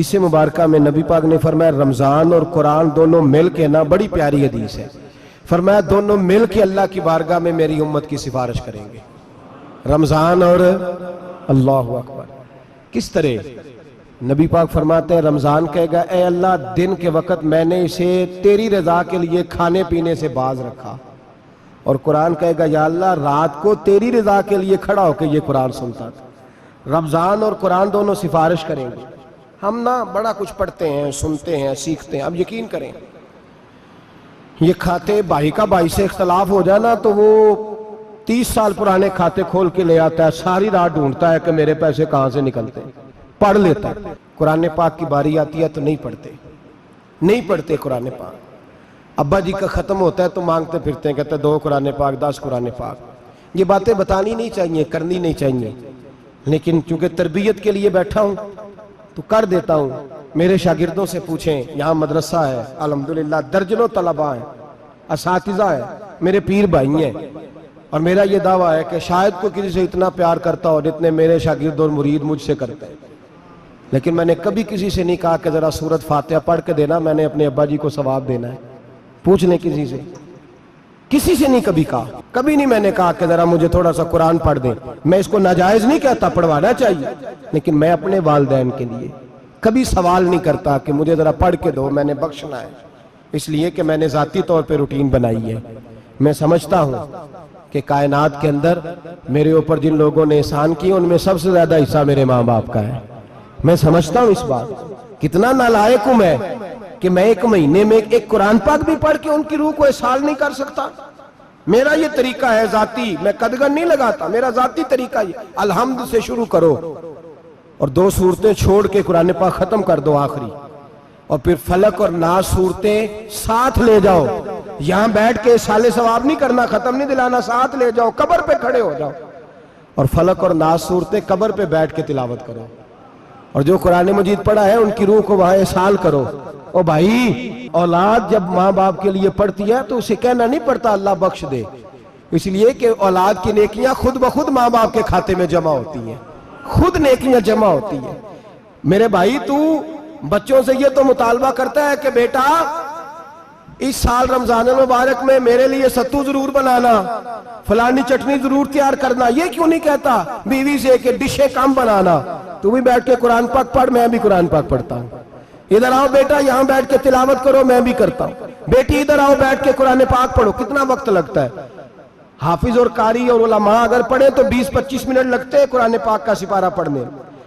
اس مبارکہ میں نبی پاک نے فرمایا رمضان اور قرآن دونوں مل کے نا، بڑی پیاری حدیث ہے، فرمایا دونوں مل کے اللہ کی بارگاہ میں میری امت کی سفارش کریں گے، رمضان اور اللہ اکبر۔ کس طرح؟ نبی پاک فرماتے ہیں رمضان کہے گا اے اللہ دن کے وقت میں نے اسے تیری رضا کے لیے کھانے پینے سے باز رکھا، اور قرآن کہے گا یا اللہ رات کو تیری رضا کے لیے کھڑا ہو کے یہ قرآن سنتا تھا۔ رمضان اور قرآن دونوں سفارش کریں گے۔ ہم نا بڑا کچھ پڑھتے ہیں، سنتے ہیں، سیکھتے ہیں، اب یقین کریں یہ کھاتے بھائی کا بھائی سے اختلاف ہو جائے نا تو وہ 30 سال پرانے کھاتے کھول کے لے آتا ہے، ساری رات ڈھونڈتا ہے کہ میرے پیسے کہاں سے نکلتے ہیں، پڑھ لیتا ہے۔ قرآن پاک کی باری آتی ہے تو نہیں پڑھتے قرآن پاک۔ ابا جی کا ختم ہوتا ہے تو مانگتے پھرتے ہیں، کہتے ہیں 2 قرآن پاک 10 قرآن پاک۔ یہ باتیں بتانی نہیں چاہیے، کرنی نہیں چاہیے، لیکن چونکہ تربیت کے لیے بیٹھا ہوں تو کر دیتا ہوں۔ میرے شاگردوں سے پوچھیں، یہاں مدرسہ ہے الحمدللہ، درجنوں طلباء ہیں، اساتذہ ہیں، میرے پیر بھائی ہیں، اور میرا یہ دعویٰ ہے کہ شاید کوئی کسی سے اتنا پیار کرتا ہو جتنے میرے شاگرد اور مرید مجھ سے کرتے ہیں، لیکن میں نے کبھی کسی سے نہیں کہا کہ ذرا سورۃ فاتحہ پڑھ کے دینا، میں نے اپنے ابا جی کو ثواب دینا ہے۔ پوچھ لیں کسی سے نہیں کبھی کہا، کبھی نہیں میں نے کہا کہ ذرا مجھے تھوڑا سا قرآن پڑھ دیں۔ میں اس کو ناجائز نہیں کہتا، پڑھوانا چاہیے، لیکن میں اپنے والدین کے لیے کبھی سوال نہیں کرتا کہ مجھے ذرا پڑھ کے دو، میں نے بخشنا ہے، اس لیے کہ میں نے ذاتی طور پہ روٹین بنائی ہے۔ میں سمجھتا ہوں کہ کائنات کے اندر میرے اوپر جن لوگوں نے احسان کی ان میں سب سے زیادہ حصہ میرے ماں باپ کا ہے۔ میں سمجھتا ہوں اس بات، کتنا نالائق ہوں میں کہ میں 1 مہینے میں ایک قرآن پاک بھی پڑھ کے ان کی روح کو احسال نہیں کر سکتا۔ میرا یہ طریقہ ہے ذاتی، میں قدغن نہیں لگاتا، میرا ذاتی طریقہ یہ، الحمد سے شروع کرو اور 2 سورتیں چھوڑ کے قرآن پاک ختم کر دو آخری، اور پھر فلق اور ناس سورتیں ساتھ لے جاؤ۔ یہاں بیٹھ کے سالے ثواب نہیں کرنا، ختم نہیں دلانا، ساتھ لے جاؤ، قبر پہ کھڑے ہو جاؤ اور فلق اور ناس سورتیں قبر پہ بیٹھ کے تلاوت کرو، اور جو قرآن مجید پڑھا ہے ان کی روح کو وہاں احسال کرو۔ او بھائی، اولاد جب ماں باپ کے لیے پڑھتی ہے تو اسے کہنا نہیں پڑتا اللہ بخش دے، اس لیے کہ اولاد کی نیکیاں خود بخود ماں باپ کے کھاتے میں جمع ہوتی ہیں، خود نیکیاں جمع ہوتی ہیں۔ میرے بھائی تو بچوں سے یہ تو مطالبہ کرتا ہے کہ بیٹا اس سال رمضان المبارک میں میرے لیے ستو ضرور بنانا، فلانی چٹنی ضرور تیار کرنا، یہ کیوں نہیں کہتا بیوی سے کہ ڈشیں کم بنانا؟ تو بھی بیٹھ کے قرآن پاک پڑھ، میں بھی قرآن پاک پڑھتا ہوں۔ ادھر آؤ بیٹا یہاں بیٹھ کے تلاوت کرو، میں بھی کرتا ہوں۔ بیٹی ادھر آؤ بیٹھ کے قرآن پاک پڑھو۔ کتنا وقت لگتا ہے؟ حافظ اور قاری اور علماء اگر پڑھیں تو 20-25 منٹ لگتے ہیں قرآن پاک کا سپارہ پڑھنے،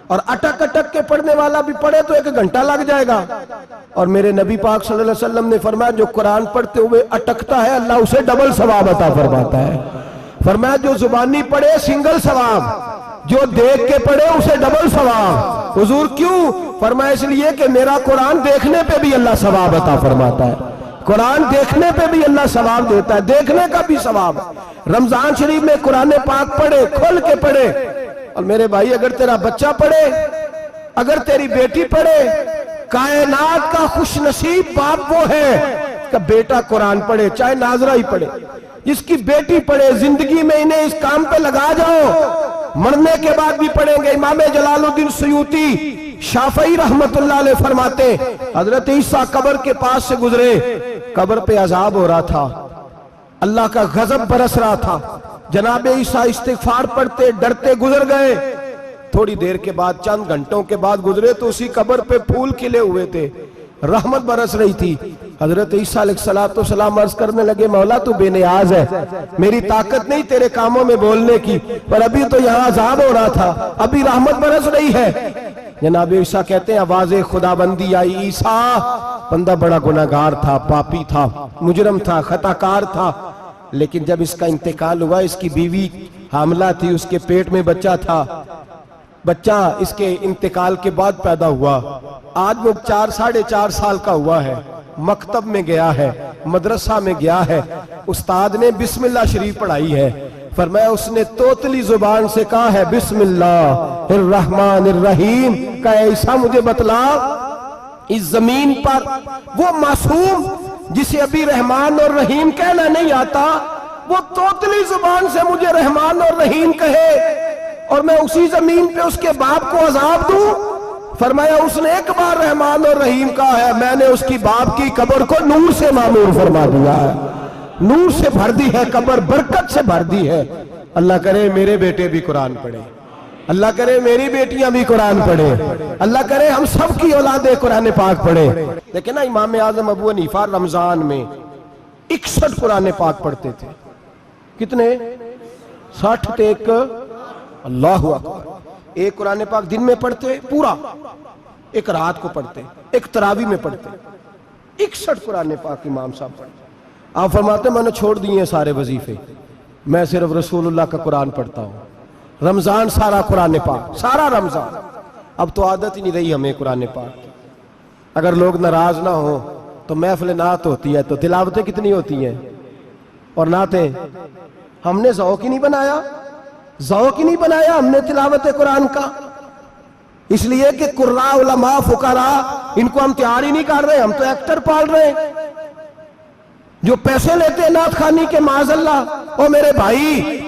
اور اٹک اٹک کے پڑھنے والا بھی پڑھے تو 1 گھنٹہ لگ جائے گا۔ اور میرے نبی پاک صلی اللہ علیہ وسلم نے فرمایا جو قرآن پڑھتے ہوئے اٹکتا ہے اللہ اسے ڈبل ثواب عطا فرماتا ہے۔ فرمایا جو زبانی پڑھے سنگل ثواب، جو دیکھ کے پڑھے اسے ڈبل ثواب۔ حضور کیوں؟ فرمایا اس لیے کہ میرا قرآن دیکھنے پہ بھی اللہ ثواب عطا فرماتا ہے، قرآن دیکھنے پہ بھی اللہ ثواب دیتا ہے، دیکھنے کا بھی ثواب۔ رمضان شریف میں قرآن پاک پڑھے، کھول کے پڑھے۔ اور میرے بھائی اگر تیرا بچہ پڑھے، اگر تیری بیٹی پڑھے، کائنات کا خوش نصیب باپ وہ ہے کہ بیٹا قرآن پڑھے، چاہے ناظرہ ہی پڑھے، جس کی بیٹی پڑھے۔ زندگی میں انہیں اس کام پہ لگا جاؤ، مرنے کے بعد بھی پڑھیں گے۔ امام جلال الدین سیوطی شافعی رحمت اللہ علیہ فرماتے حضرت عیسیٰ قبر کے پاس سے گزرے، قبر پہ عذاب ہو رہا تھا، اللہ کا غضب برس رہا تھا، جناب عیسیٰ استغفار پڑھتے ڈرتے گزر گئے۔ تھوڑی دیر کے بعد، چند گھنٹوں کے بعد گزرے تو اسی قبر پہ پھول کھلے ہوئے تھے، رحمت برس رہی تھی۔ حضرت عیسیٰ علیہ السلام عرض کرنے لگے مولا تو بے نیاز ہے، میری طاقت نہیں تیرے کاموں میں بولنے کی، پر ابھی تو یہاں عذاب ہو رہا تھا، ابھی رحمت برس رہی ہے۔ جناب عیسیٰ کہتے ہیں آواز خدا بندی آئی، عیسیٰ بندہ بڑا گناہگار تھا، پاپی تھا، مجرم تھا، خطا کار تھا، لیکن جب اس کا انتقال ہوا اس کی بیوی حاملہ تھی، اس کے پیٹ میں بچہ تھا، بچہ اس کے انتقال کے بعد پیدا ہوا، آج وہ 4-4.5 سال کا ہوا ہے، مکتب میں گیا ہے، مدرسہ میں گیا ہے، استاد نے بسم اللہ شریف پڑھائی ہے، فرمایا اس نے توتلی زبان سے کہا ہے بسم اللہ الرحمن الرحیم، کہا عیسیٰ مجھے بتلا اس زمین پر وہ معصوم جسے ابھی رحمان اور رحیم کہنا نہیں آتا، وہ توتلی زبان سے مجھے رحمان اور رحیم کہے، اور میں اسی زمین پہ اس کے باپ کو عذاب دوں؟ فرمایا اس نے ایک بار رحمان اور رحیم کہا ہے، میں نے اس کی باپ کی قبر کو نور سے معمور فرما دیا ہے، نور سے بھر دی ہے قبر، برکت سے بھر دی ہے۔ اللہ کرے میرے بیٹے بھی قرآن پڑھے، اللہ کرے میری بیٹیاں بھی قرآن پڑھے، اللہ کرے ہم سب کی اولادیں قرآن پاک پڑھے۔ لیکن نا امام اعظم ابو حنیفہ رمضان میں 61 قرآن پاک پڑھتے تھے۔ کتنے؟ 60 تے ایک، اللہ اکبر۔ ایک قرآن پاک دن میں پڑھتے پورا، ایک رات کو پڑھتے، ایک تراویح میں پڑھتے۔ 61 قرآن پاک امام صاحب پڑھتے۔ آپ فرماتے میں نے چھوڑ دیے سارے وظیفے، میں صرف رسول اللہ کا قرآن پڑھتا ہوں۔ رمضان سارا قرآن پاک، سارا رمضان۔ اب تو عادت ہی نہیں رہی ہمیں قرآن پاک کی۔ اگر لوگ ناراض نہ ہوں تو محفل نعت ہوتی ہے تو تلاوتیں کتنی ہوتی ہیں، اور نعتیں ہم نے ذوق ہی نہیں بنایا، ذوق ہی نہیں بنایا ہم نے تلاوت قرآن کا، اس لیے کہ قراء علماء فقراء ان کو ہم تیار ہی نہیں کر رہے، ہم تو ایکٹر پال رہے ہیں جو پیسے لیتے ہیں نعت خوانی کے، معاذ اللہ۔ او میرے بھائی،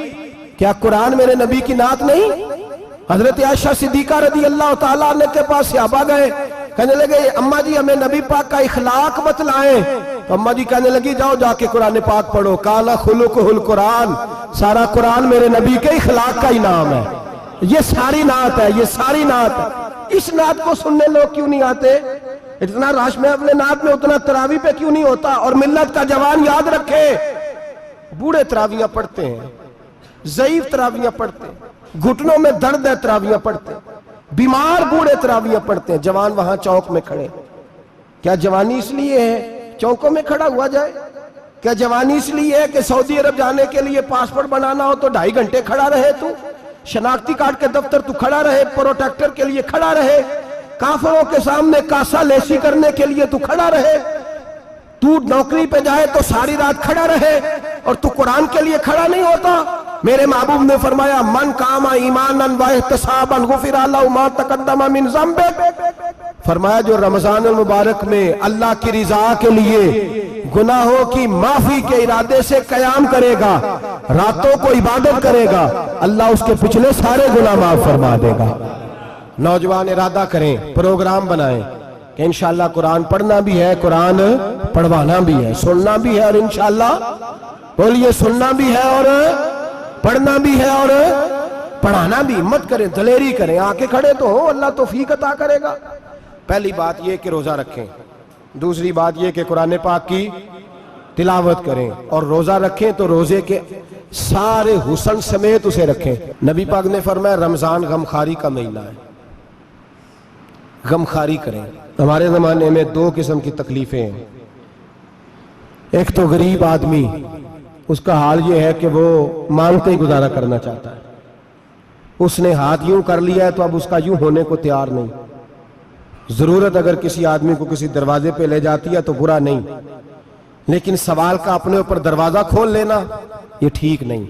کیا قرآن میرے نبی کی نعت نہیں؟ حضرت عائشہ صدیقہ رضی اللہ تعالیٰ عنہ کے پاس صحابہ گئے، کہنے لگے اماں جی ہمیں نبی پاک کا اخلاق بتلائیں، تو اماں جی کہنے لگی جاؤ جا کے قرآن پاک پڑھو، کالا خلقہ القرآن، سارا قرآن میرے نبی کے اخلاق کا انعام ہے، یہ ساری نعت ہے، یہ ساری نعت ہے۔ اس نعت کو سننے لوگ کیوں نہیں آتے؟ اتنا رش میں اپنے نعت میں اتنا تراویح پہ کیوں نہیں ہوتا؟ اور ملت کا جوان یاد رکھے، بوڑھے تراویحاں پڑھتے ہیں، ضعیف تراویحاں پڑھتے ہیں، گھٹنوں میں درد ہے تراویحاں پڑھتے ہیں، بیمار بوڑھے تراویحاں پڑھتے ہیں، جوان وہاں چوک میں کھڑے۔ کیا جوانی اس لیے ہے چوکوں میں کھڑا ہوا جائے؟ کیا جوانی اس لیے ہے کہ سعودی عرب جانے کے لیے پاسپورٹ بنانا ہو تو 2.5 گھنٹے کھڑا رہے تو؟ شناختی کارڈ کے دفتر تو کھڑا رہے، پروٹیکٹر کے لیے کھڑا رہے، کافروں کے سامنے کاسا لیسی کرنے کے لیے تو کھڑا رہے، تو نوکری پہ جائے تو ساری رات کھڑا رہے، اور تو قرآن کے لیے کھڑا نہیں ہوتا؟ میرے محبوب نے فرمایا من قام ایمانا و احتسابا غفر له ما تقدم من ذنبه، فرمایا جو رمضان المبارک میں اللہ کی رضا کے لیے گناہوں کی معافی کے ارادے سے قیام کرے گا، راتوں کو عبادت کرے گا، اللہ اس کے پچھلے سارے گناہ معاف فرما دے گا۔ نوجوان ارادہ کریں، پروگرام بنائیں کہ انشاءاللہ قرآن پڑھنا بھی ہے، قرآن پڑھوانا بھی ہے، سننا بھی ہے، اور انشاءاللہ بولیے سننا بھی ہے اور پڑھنا بھی ہے اور پڑھانا بھی۔ ہمت کریں، دلیری کریں، آکے کھڑے تو ہو، اللہ توفیق عطا کرے گا۔ پہلی بات یہ کہ روزہ رکھیں، دوسری بات یہ کہ قرآن پاک کی تلاوت کریں، اور روزہ رکھیں تو روزے کے سارے حسن سمیت اسے رکھیں۔ نبی پاک نے فرمایا رمضان غمخواری کا مہینہ ہے، غمخواری کریں۔ ہمارے زمانے میں 2 قسم کی تکلیفیں ہیں، ایک تو غریب آدمی، اس کا حال یہ ہے کہ وہ مانگتے ہی گزارا کرنا چاہتا ہے، اس نے ہاتھ یوں کر لیا ہے تو اب اس کا یوں ہونے کو تیار نہیں۔ ضرورت اگر کسی آدمی کو کسی دروازے پہ لے جاتی ہے تو برا نہیں، لیکن سوال کا اپنے اوپر دروازہ کھول لینا یہ ٹھیک نہیں۔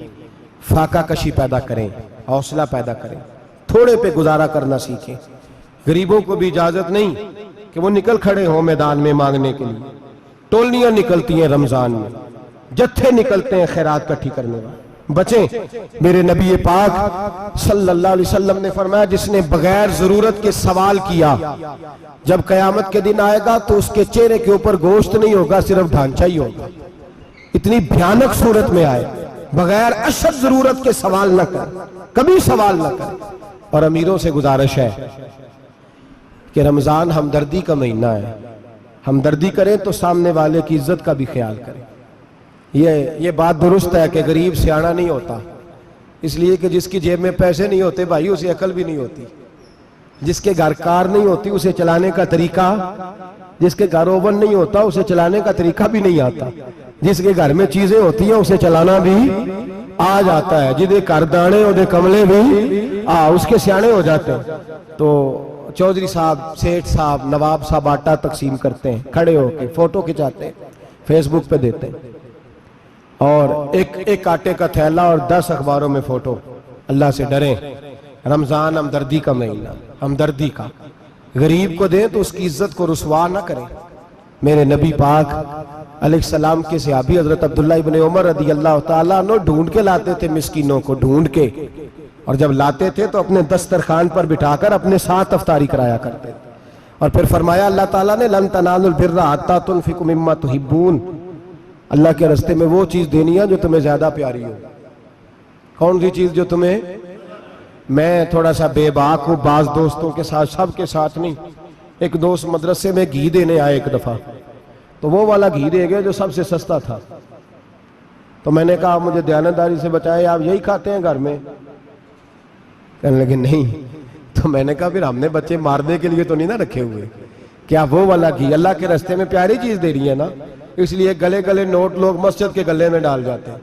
فاقہ کشی پیدا کریں، حوصلہ پیدا کریں، تھوڑے پہ گزارا کرنا سیکھیں۔ غریبوں کو بھی اجازت نہیں کہ وہ نکل کھڑے ہوں میدان میں مانگنے کے لیے، ٹولیاں نکلتی ہیں رمضان میں، جتھے نکلتے ہیں خیرات کٹھی کرنے والے، بچیں۔ میرے نبی پاک صلی اللہ علیہ وسلم نے فرمایا جس نے بغیر ضرورت کے سوال کیا، جب قیامت کے دن آئے گا تو اس کے چہرے کے اوپر گوشت نہیں ہوگا، صرف ڈھانچہ ہی ہوگا۔ اتنی بھیانک صورت میں آئے، بغیر اشد ضرورت کے سوال نہ کریں، کبھی سوال نہ کریں۔ اور امیروں سے گزارش ہے کہ رمضان ہمدردی کا مہینہ ہے، ہمدردی کریں تو سامنے والے کی عزت کا بھی خیال کریں۔ یہ بات درست ہے کہ غریب سیاڑا نہیں ہوتا، اس لیے کہ جس کی جیب میں پیسے نہیں ہوتے بھائی اسے عقل بھی نہیں ہوتی، جس کے گھر کار نہیں ہوتی اسے چلانے کا طریقہ، جس کے گھر اوون نہیں ہوتا اسے چلانے کا طریقہ بھی نہیں آتا، جس کے گھر میں چیزیں ہوتی ہیں اسے چلانا بھی آ جاتا ہے، جدے کر دانے اودے کملے بھی اس کے سیانے ہو جاتے ہیں۔ تو چودھری صاحب، سیٹھ صاحب، نواب صاحب آٹا تقسیم کرتے ہیں، کھڑے ہو کے فوٹو کھچاتے ہیں، فیس بک پہ دیتے ہیں، اور ایک آٹے کا تھیلا اور 10 اخباروں میں فوٹو۔ اللہ سے ڈریں، رمضان ہمدردی کا مہینہ، ہمدردی کا۔ غریب کو دیں تو اس کی عزت کو رسوا نہ کریں۔ میرے نبی پاک علیہ السلام کے صحابی حضرت عبداللہ ابن عمر رضی اللہ تعالیٰ عنہ ڈھونڈ کے لاتے تھے مسکینوں کو، ڈھونڈ کے اور جب لاتے تھے تو اپنے دسترخوان پر بٹھا کر اپنے ساتھ افطاری کرایا کرتے تھے. اور پھر فرمایا اللہ تعالیٰ نے لن تنالوا البر حتی تنفقوا مما تحبون، اللہ کے راستے میں وہ چیز دینی ہے جو تمہیں زیادہ پیاری ہو. کون سی چیز جو تمہیں؟ میں تھوڑا سا بے باک ہوں، بعض دوستوں کے ساتھ، سب کے ساتھ نہیں. ایک دوست مدرسے میں گھی دینے آئے ایک دفعہ، تو وہ والا گھی دے گئے جو سب سے سستا تھا. تو میں نے کہا مجھے دیانتداری سے بچائے، آپ یہی کھاتے ہیں گھر میں؟ کہنے لگے نہیں. تو میں نے کہا پھر ہم نے بچے مارنے کے لیے تو نہیں نہ رکھے ہوئے، کیا وہ والا گھی اللہ کے راستے میں پیاری چیز دے رہی ہے نا، اس لیے گلے گلے نوٹ لوگ مسجد کے گلے میں ڈال جاتے ہیں،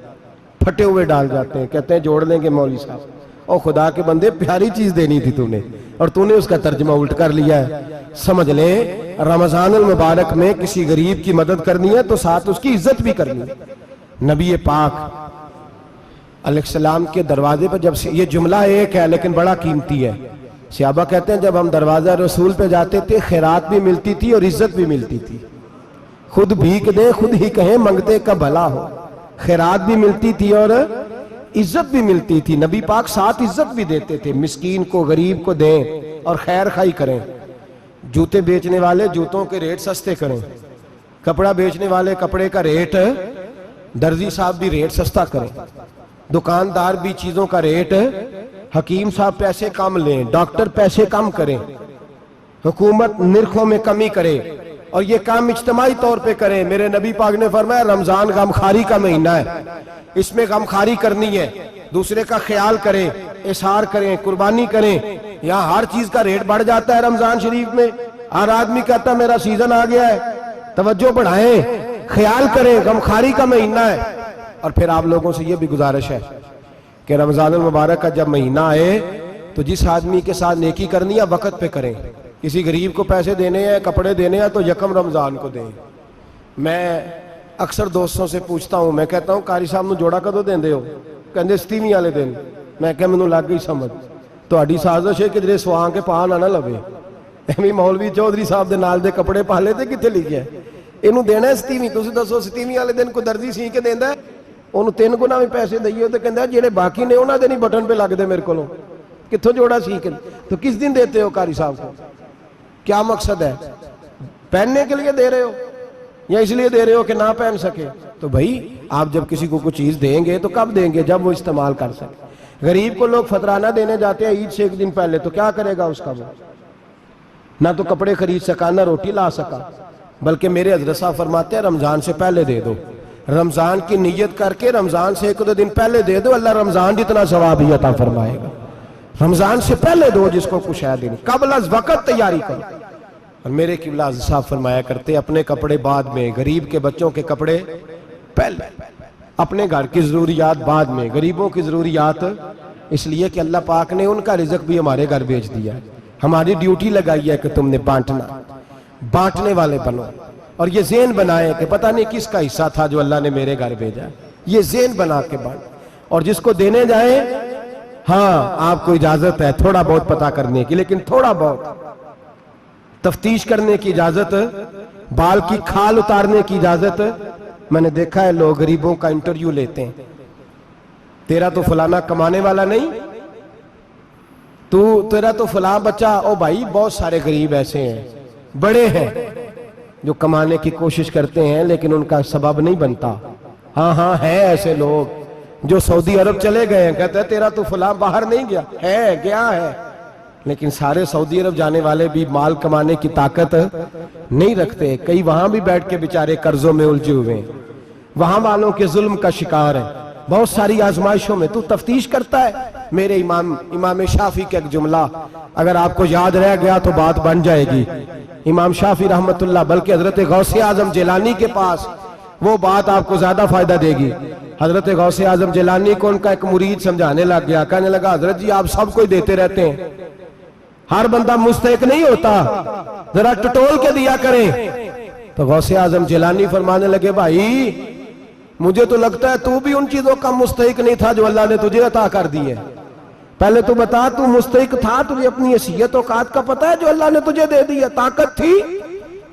پھٹے ہوئے ڈال جاتے ہیں، کہتے ہیں جوڑ لیں گے مولوی صاحب. اور خدا کے بندے پیاری چیز دینی تھی تو نے، اور تو نے اس کا ترجمہ الٹ کر لیا ہے. سمجھ لیں رمضان المبارک میں کسی غریب کی مدد کرنی ہے تو ساتھ اس کی عزت بھی کرنی ہے. نبی پاک علیہ السلام کے دروازے پر جب یہ جملہ ایک ہے لیکن بڑا قیمتی ہے. صحابہ کہتے ہیں جب ہم دروازہ رسول پہ جاتے تھے خیرات بھی ملتی تھی اور عزت بھی ملتی تھی. خود بھیک دیں خود ہی کہیں منگتے کا بھلا ہو، خیرات بھی ملتی تھی اور عزت بھی ملتی تھی. نبی پاک ساتھ عزت بھی دیتے تھے، مسکین کو غریب کو دیں اور خیر خائی کریں. جوتے بیچنے والے جوتوں کے ریٹ سستے کریں، کپڑا بیچنے والے کپڑے کا ریٹ، درزی صاحب بھی ریٹ سستا کریں، دکاندار بھی چیزوں کا ریٹ، حکیم صاحب پیسے کم لیں، ڈاکٹر پیسے کم کریں، حکومت نرخوں میں کمی کرے، اور یہ کام اجتماعی طور پہ کریں. میرے نبی پاک نے فرمایا رمضان غمخواری کا مہینہ ہے، اس میں غمخواری کرنی ہے، دوسرے کا خیال کریں، اظہار کریں، قربانی کریں. یہاں ہر چیز کا ریٹ بڑھ جاتا ہے رمضان شریف میں. ہر آدمی کہتا ہے میرا سیزن آ گیا ہے، توجہ بڑھائیں، خیال کریں، غمخواری کا مہینہ ہے. اور پھر آپ لوگوں سے یہ بھی گزارش ہے کہ رمضان المبارک کا جب مہینہ آئے تو جس آدمی کے ساتھ نیکی کرنی ہے وقت پہ کریں. کسی غریب کو پیسے دینے ہیں، کپڑے دینے ہیں تو یکم رمضان کو دیں. میں اکثر دوستوں سے پوچھتا ہوں، میں کہتا ہوں قاری صاحب نو جوڑا کدو دیندے ہو؟ کہندے 27 والے دن. میں کہا مینوں لگ گئی سمجھ، تہاڈی سازش ہے کہ جڑے سواں کے پا نہ لوے. ایویں مولوی چودھری صاحب دے نال دے کپڑے پا لے تے کتے لکھیا ہے اینوں دینا ہے 27. تسی دسو 27 والے دن کو درزی سی کے دیندا ہے، انہوں 3 گنا بھی پیسے دئیے تو کہندہ ہے جڑے باقی نے انہاں دے نہیں بٹن پہ لگ دے میرے کو، کتھوں جوڑا سی کے. تو کس دن دیتے ہو قاری صاحب کو؟ کیا مقصد ہے؟ پہننے کے لیے دے رہے ہو یا اس لیے دے رہے ہو کہ نہ پہن سکے؟ تو بھائی آپ جب کسی کو کوئی چیز دیں گے تو کب دیں گے؟ جب وہ استعمال کر سکے. غریب کو لوگ فطرانہ دینے جاتے ہیں عید سے ایک دن پہلے، تو کیا کرے گا اس کا؟ وہ نہ تو کپڑے خرید سکا نہ روٹی لا سکا. بلکہ میرے حضرت صاحب فرماتے ہیں رمضان سے پہلے دے دو، رمضان کی نیت کر کے رمضان سے 1-2 دن پہلے دے دو، اللہ رمضان جتنا ثواب ہی عطا فرمائے گا. رمضان سے پہلے دو جس کو کچھ ہے دن، قبل از وقت تیاری کرو. اور میرے قبلہ حضرت صاحب فرمایا کرتے اپنے کپڑے بعد میں، غریب کے بچوں کے کپڑے پہلے، اپنے گھر کی ضروریات بعد میں، غریبوں کی ضروریات. اس لیے کہ اللہ پاک نے ان کا رزق بھی ہمارے گھر بھیج دیا ہے. ہماری ڈیوٹی لگائی ہے کہ تم نے بانٹنے والے بنو. اور یہ ذہن بنائے کہ پتہ نہیں کس کا حصہ تھا جو اللہ نے میرے گھر بھیجا. یہ ذہن بنا کے بانٹ. اور جس کو دینے جائیں، ہاں آپ کو اجازت ہے تھوڑا بہت پتہ کرنے کی، لیکن تھوڑا بہت تفتیش کرنے کی اجازت، بال کی کھال اتارنے کی اجازت. میں نے دیکھا ہے لوگ غریبوں کا انٹرویو لیتے ہیں، تیرا تو فلانا کمانے والا نہیں، تیرا تو فلاں بچہ. او بھائی بہت سارے غریب ایسے ہیں، بڑے ہیں جو کمانے کی کوشش کرتے ہیں لیکن ان کا سبب نہیں بنتا. ہاں ہے ایسے لوگ جو سعودی عرب چلے گئے ہیں، کہتے ہیں تیرا تو فلاں باہر نہیں گیا ہے، لیکن سارے سعودی عرب جانے والے بھی مال کمانے کی طاقت نہیں رکھتے. کئی وہاں بھی بیٹھ کے بیچارے قرضوں میں الجھے ہوئے ہیں، وہاں والوں کے ظلم کا شکار ہیں. بہت ساری آزمائشوں میں تو تفتیش کرتا ہے. میرے امام شافعی کا ایک جملہ اگر آپ کو یاد رہ گیا تو بات بن جائے گی. امام شافعی رحمت اللہ، بلکہ حضرت غوث اعظم جیلانی کے پاس وہ بات آپ کو زیادہ فائدہ دے گی. حضرت غوث اعظم جیلانی کو ان کا ایک مرید سمجھانے لگ گیا، کہنے لگا حضرت جی آپ سب کو دیتے رہتے ہیں، ہر بندہ مستحق نہیں ہوتا، ذرا ٹٹول کے دیا کریں. تو غوث اعظم جیلانی فرمانے لگے بھائی مجھے تو لگتا ہے تو بھی ان چیزوں کا مستحق نہیں تھا جو اللہ نے تجھے عطا کر دی ہے. پہلے تو بتا تو مستحق تھا، تجھے اپنی حیثیت اوقات کا پتہ ہے جو اللہ نے تجھے دے دی ہے؟ طاقت تھی،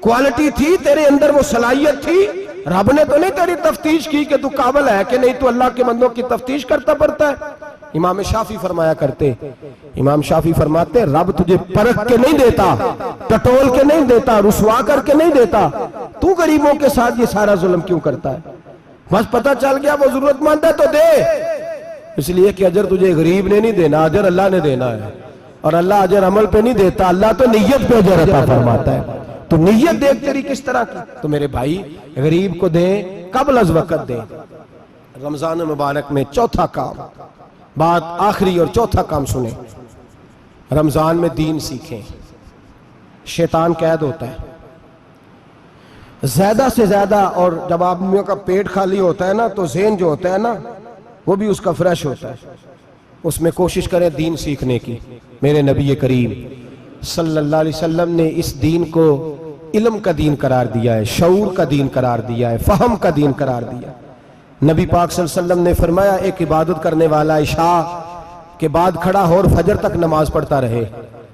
کوالٹی تھی، تیرے اندر وہ صلاحیت تھی. رب نے تو نہیں تیری تفتیش کی کہ تو قابل ہے کہ نہیں، تو اللہ کے بندوں کی تفتیش کرتا پڑتا ہے. امام شافعی فرمایا کرتے، امام شافعی فرماتے رب تجھے پرکھ کے نہیں دیتا، ٹٹول کے نہیں دیتا، رسوا کر کے نہیں دیتا، تو غریبوں کے ساتھ یہ سارا ظلم کیوں کرتا ہے؟ بس پتہ چل گیا وہ ضرورت مند ہے تو دے، اس لیے کہ اجر تجھے غریب نے نہیں دینا، اجر اللہ نے دینا ہے، اور اللہ اجر عمل پہ نہیں دیتا، اللہ تو نیت پہ اجر عطا فرماتا ہے۔ تو نیت دیکھ تیری کس طرح کی، تو میرے بھائی غریب کو دیں، قبل از وقت دیں۔ رمضان مبارک میں چوتھا کام، بات آخری اور چوتھا کام سنیں، رمضان میں دین سیکھیں۔ شیطان قید ہوتا ہے زیادہ سے زیادہ، اور جب آدمیوں کا پیٹ خالی ہوتا ہے نا تو ذہن جو ہوتا ہے نا وہ بھی اس کا فریش ہوتا ہے، اس میں کوشش کریں دین سیکھنے کی۔ میرے نبی کریم صلی اللہ علیہ وسلم نے اس دین کو علم کا دین قرار دیا ہے، شعور کا دین قرار دیا ہے، فہم کا دین قرار دیا ہے۔ نبی پاک صلی اللہ علیہ وسلم نے فرمایا ایک عبادت کرنے والا عشاء کے بعد کھڑا ہو اور فجر تک نماز پڑھتا رہے،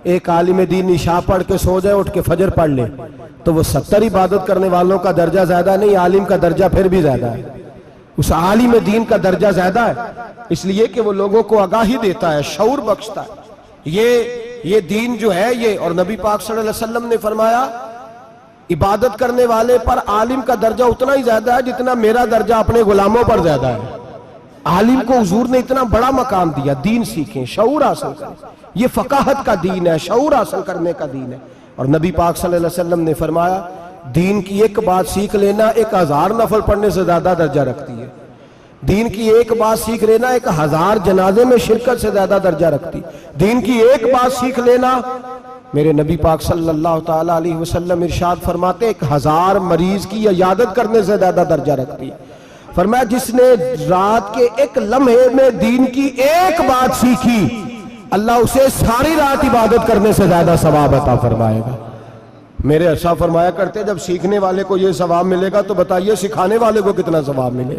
ایک عالم دین عشاء پڑھ کے سو جائے، اٹھ کے فجر پڑھ لے، تو وہ 70 عبادت کرنے والوں کا درجہ زیادہ نہیں، عالم کا درجہ پھر بھی زیادہ ہے، اس عالم دین کا درجہ زیادہ ہے، اس لیے کہ وہ لوگوں کو آگاہی دیتا ہے، شعور بخشتا ہے۔ یہ دین جو ہے یہ، اور نبی پاک صلی اللہ علیہ وسلم نے فرمایا عبادت کرنے والے پر عالم کا درجہ اتنا ہی زیادہ ہے جتنا میرا درجہ اپنے غلاموں پر زیادہ ہے۔ عالم کو حضور نے اتنا بڑا مقام دیا، دین سیکھیں، شعور حاصل کریں، یہ فقاہت کا دین ہے، شعور حاصل کرنے کا دین ہے۔ اور نبی پاک صلی اللہ علیہ وسلم نے فرمایا دین کی ایک بات سیکھ لینا 1000 نفل پڑھنے سے زیادہ درجہ رکھتی ہے، دین کی ایک بات سیکھ لینا 1000 جنازے میں شرکت سے زیادہ درجہ رکھتی، دین کی ایک بات سیکھ لینا، میرے نبی پاک صلی اللہ تعالیٰ علیہ وسلم ارشاد فرماتے 1000 مریض کی عیادت کرنے سے زیادہ درجہ رکھتی۔ فرمایا جس نے رات کے ایک لمحے میں دین کی ایک بات سیکھی، اللہ اسے ساری رات عبادت کرنے سے زیادہ ثواب عطا فرمائے گا۔ میرے ارشاد فرمایا کرتے جب سیکھنے والے کو یہ ثواب ملے گا تو بتائیے سکھانے والے کو کتنا ثواب ملے،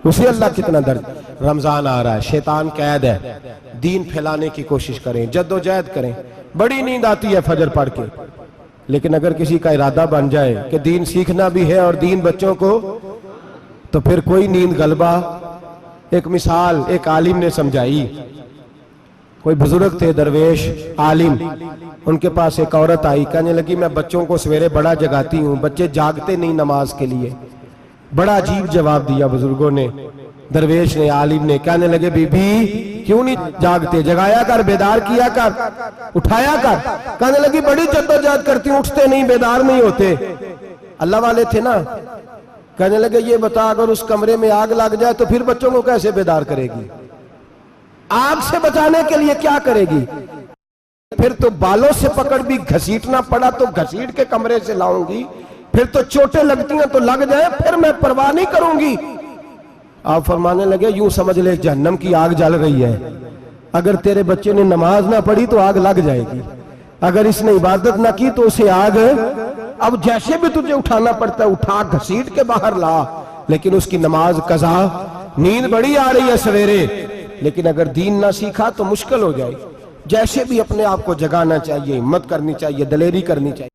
اسے اللہ کتنا درجہ۔ رمضان آ رہا ہے، شیطان قید ہے، دین پھیلانے کی کوشش کریں، جد و جہد کریں۔ بڑی نیند آتی ہے فجر پڑھ کے، لیکن اگر کسی کا ارادہ بن جائے کہ دین سیکھنا بھی ہے اور دین بچوں کو، تو پھر کوئی نیند غلبہ۔ ایک مثال ایک عالم نے سمجھائی، کوئی بزرگ تھے درویش عالم، ان کے پاس ایک عورت آئی، کہنے لگی میں بچوں کو سویرے بڑا جگاتی ہوں، بچے جاگتے نہیں نماز کے لیے۔ بڑا عجیب جواب دیا بزرگوں نے، درویش نے، عالم نے، کہنے لگے بی بی کیوں نہیں جاگتے، جگایا کر، بیدار کیا کر، اٹھایا کر۔ کہنے لگی بڑی جدوجہد کرتی ہوں، اٹھتے نہیں، بیدار نہیں ہوتے۔ اللہ والے تھے نا، کہنے لگے یہ بتا اگر اس کمرے میں آگ لگ جائے تو پھر بچوں کو کیسے بیدار کرے گی، آگ سے بچانے کے لیے کیا کرے گی؟ پھر تو بالوں سے پکڑ بھی گھسیٹنا پڑا تو گھسیٹ کے کمرے سے لاؤں گی، پھر تو چوٹیں لگتی ہیں تو لگ جائیں، پھر میں پرواہ نہیں کروں گی۔ آپ فرمانے لگے یوں سمجھ لے جہنم کی آگ جل رہی ہے، اگر تیرے بچے نے نماز نہ پڑھی تو آگ لگ جائے گی، اگر اس نے عبادت نہ کی تو اسے آگ، اب جیسے بھی تجھے اٹھانا پڑتا ہے اٹھا گھسیٹ کے باہر لا، لیکن اس کی نماز قضا۔ نیند بڑی آ رہی ہے سویرے، لیکن اگر دین نہ سیکھا تو مشکل ہو جائے۔ جیسے بھی اپنے آپ کو جگانا چاہیے، ہمت کرنی چاہیے، دلیری کرنی چاہیے۔